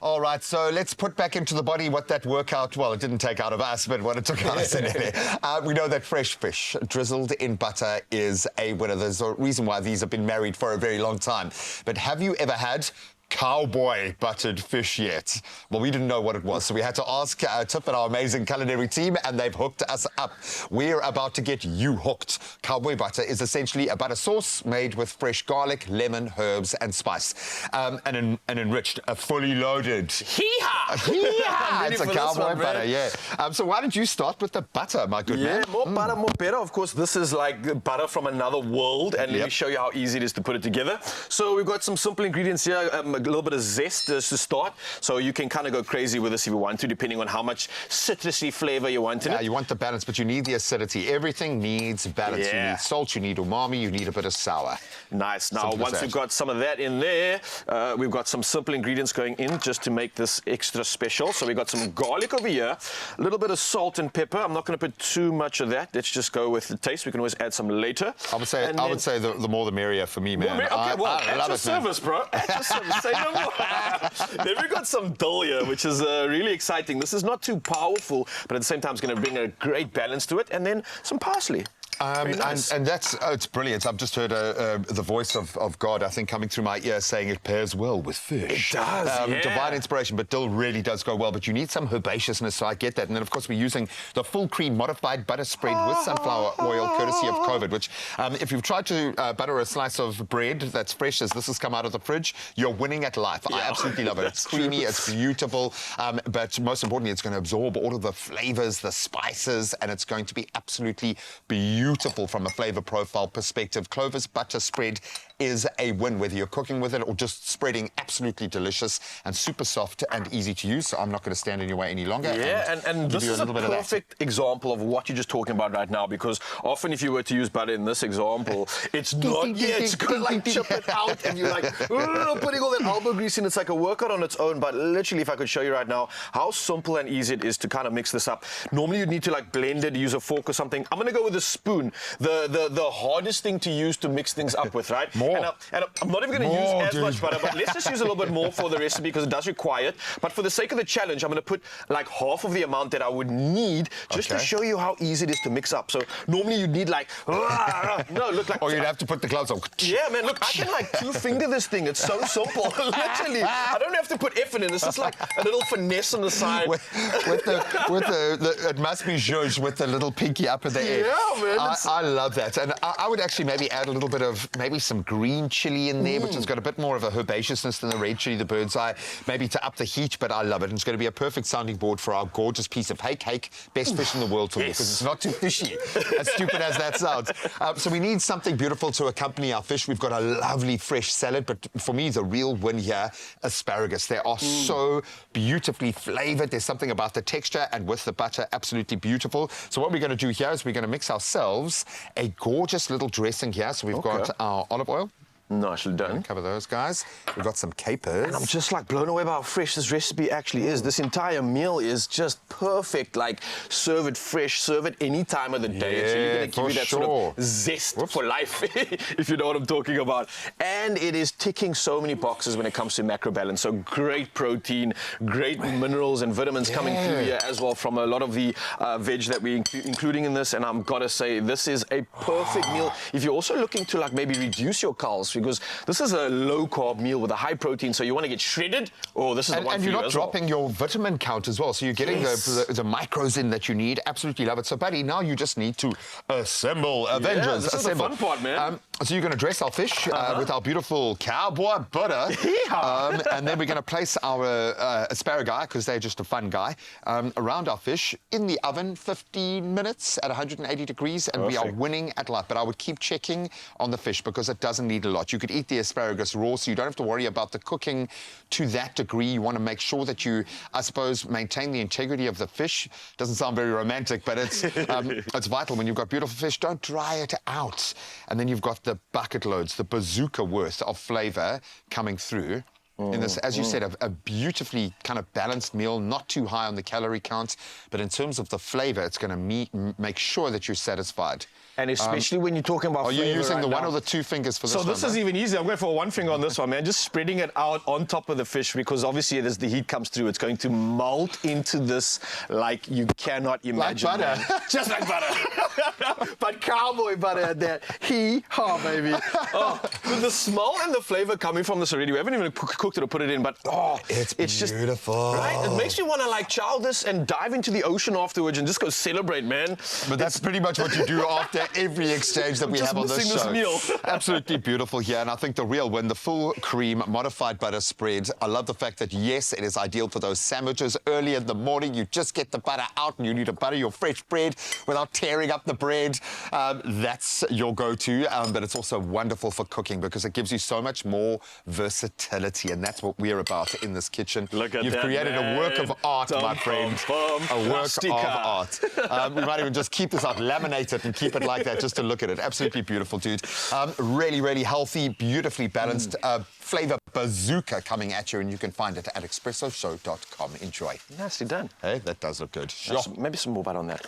All right, so let's put back into the body what that workout, well, it didn't take out of us, but what it took out of us. We know that fresh fish drizzled in butter is a winner. There's a reason why these have been married for a very long time. But have you ever had Cowboy buttered fish yet? Well, we didn't know what it was, so we had to ask Tiff and our amazing culinary team, and they've hooked us up. We're about to get you hooked. Cowboy butter is essentially a butter sauce made with fresh garlic, lemon, herbs, and spice, and enriched, fully loaded. Hee-haw! Hee-haw! It's a cowboy butter, yeah. So why did you start with the butter, my good man? Yeah, more butter, more better. Of course, this is like butter from another world, and let me show you how easy it is to put it together. So we've got some simple ingredients here. A little bit of zest to start, so you can kind of go crazy with this if you want to, depending on how much citrusy flavor you want in it. Yeah, you want the balance, but you need the acidity. Everything needs balance. Yeah. You need salt, you need umami, you need a bit of sour. Nice. Now, once we've got some of that in there, we've got some simple ingredients going in just to make this extra special. So we've got some garlic over here, a little bit of salt and pepper. I'm not going to put too much of that. Let's just go with the taste. We can always add some later. I would say the more the merrier for me, man. Okay, well, I love at your it, service, bro. At your service. Say no more. Then we've got some dill here, which is really exciting. This is not too powerful, but at the same time, it's going to bring a great balance to it. And then some parsley. Nice. And that's, it's brilliant. I've just heard the voice of God, I think, coming through my ear saying it pairs well with fish. It does, yeah. Divine inspiration, but dill really does go well. But you need some herbaceousness, so I get that. And then, of course, we're using the full cream modified butter spread with sunflower oil, courtesy of CLOVER, which, if you've tried to butter a slice of bread that's fresh as this has come out of the fridge, you're winning at life. Yeah. I absolutely love it. It's creamy, it's beautiful, but most importantly, it's going to absorb all of the flavors, the spices, and it's going to be absolutely beautiful from a flavor profile perspective. Clover's butter spread is a win, whether you're cooking with it or just spreading. Absolutely delicious and super soft and easy to use, so I'm not going to stand in your way any longer. Yeah, and this is a perfect example of what you're just talking about right now, because often if you were to use butter in this example, it's not, it's going to like chip it out, and you're like, putting all that elbow grease in. It's like a workout on its own, but literally, if I could show you right now how simple and easy it is to kind of mix this up. Normally, you'd need to like blend it, use a fork or something. I'm going to go with a spoon, the hardest thing to use to mix things up with, right? More. And I'm not even going to use as much butter, but let's just use a little bit more for the recipe because it does require it. But for the sake of the challenge, I'm going to put like half of the amount that I would need just to show you how easy it is to mix up. So normally you'd need like, no, look like... Or you'd have to put the gloves on. Yeah, man, look, I can like two-finger this thing. It's so simple. Literally, I don't have to put effort in. It's just like a little finesse on the side. With the it must be George with the little pinky up in the air. Yeah, man. I love that. And I would actually maybe add a little bit of maybe some green chili in there, which has got a bit more of a herbaceousness than the red chili, the bird's eye, maybe to up the heat, but I love it. And it's going to be a perfect sounding board for our gorgeous piece of hake. Best fish in the world to me, because it's not too fishy, as stupid as that sounds. So we need something beautiful to accompany our fish. We've got a lovely fresh salad, but for me, the real win here, asparagus. They are so beautifully flavored. There's something about the texture, and with the butter, absolutely beautiful. So what we're going to do here is we're going to mix ourselves a gorgeous little dressing here. So we've got our olive oil. Nicely done. Cover those, guys. We've got some capers. And I'm just like blown away by how fresh this recipe actually is. This entire meal is just perfect. Like, serve it fresh, serve it any time of the day. Yeah, so you're going to give you that sort of zest for life, if you know what I'm talking about. And it is ticking so many boxes when it comes to macro balance. So great protein, great minerals and vitamins coming through here as well from a lot of the veg that we're including in this. And I'm got to say, this is a perfect meal. If you're also looking to like maybe reduce your calories, because this is a low-carb meal with a high protein, so you want to get shredded, or this is the one for you. And you're not dropping your vitamin count as well, so you're getting the macros in that you need. Absolutely love it. So, buddy, now you just need to assemble. Avengers, this assemble. Is the fun part, man. So you're going to dress our fish with our beautiful cowboy butter, and then we're going to place our asparagus, because they're just a fun guy, around our fish in the oven, 15 minutes at 180 degrees, and we are winning at life. But I would keep checking on the fish because it doesn't need a lot. You could eat the asparagus raw, so you don't have to worry about the cooking to that degree. You want to make sure that you, I suppose, maintain the integrity of the fish. Doesn't sound very romantic, but it's it's vital. When you've got beautiful fish, don't dry it out. And then you've got the bucket loads, the bazooka worth of flavor coming through. in this. As you said, a beautifully kind of balanced meal, not too high on the calorie count, but in terms of the flavor, it's going to make sure that you're satisfied. And especially when you're talking about flavor. Are you using right the one now. or the two fingers for this So one? this is even easier. I'm going for one finger on this one, man. Just spreading it out on top of the fish because obviously as the heat comes through, it's going to melt into this like you cannot imagine. Like butter. Man. Just like butter. But cowboy butter at that. Hee-haw, baby. Oh, with the smell and the flavor coming from this already. We haven't even cooked it or put it in, but it's just beautiful. Right? It makes me want to like chow this and dive into the ocean afterwards and just go celebrate, man. But that's pretty much what you do after every exchange that we have on this show. Meal. Absolutely beautiful here, and I think the real win, the full cream modified butter spread. I love the fact that, yes, it is ideal for those sandwiches early in the morning. You just get the butter out and you need to butter your fresh bread without tearing up the bread. That's your go-to, but it's also wonderful for cooking because it gives you so much more versatility, and that's what we're about in this kitchen. Look at You've that, created a work of art, my friend. A work of art. We might even just keep this out, laminate it, and keep it like that just to look at it. Absolutely beautiful, dude. Really, really healthy, beautifully balanced flavor bazooka coming at you, and you can find it at expressoshow.com. Enjoy. Nicely done. Hey, that does look good. Maybe some more butter on that.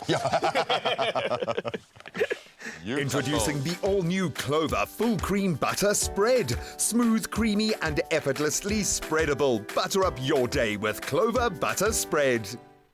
Introducing the all-new Clover Full Cream Butter Spread. Smooth, creamy, and effortlessly spreadable. Butter up your day with Clover Butter Spread.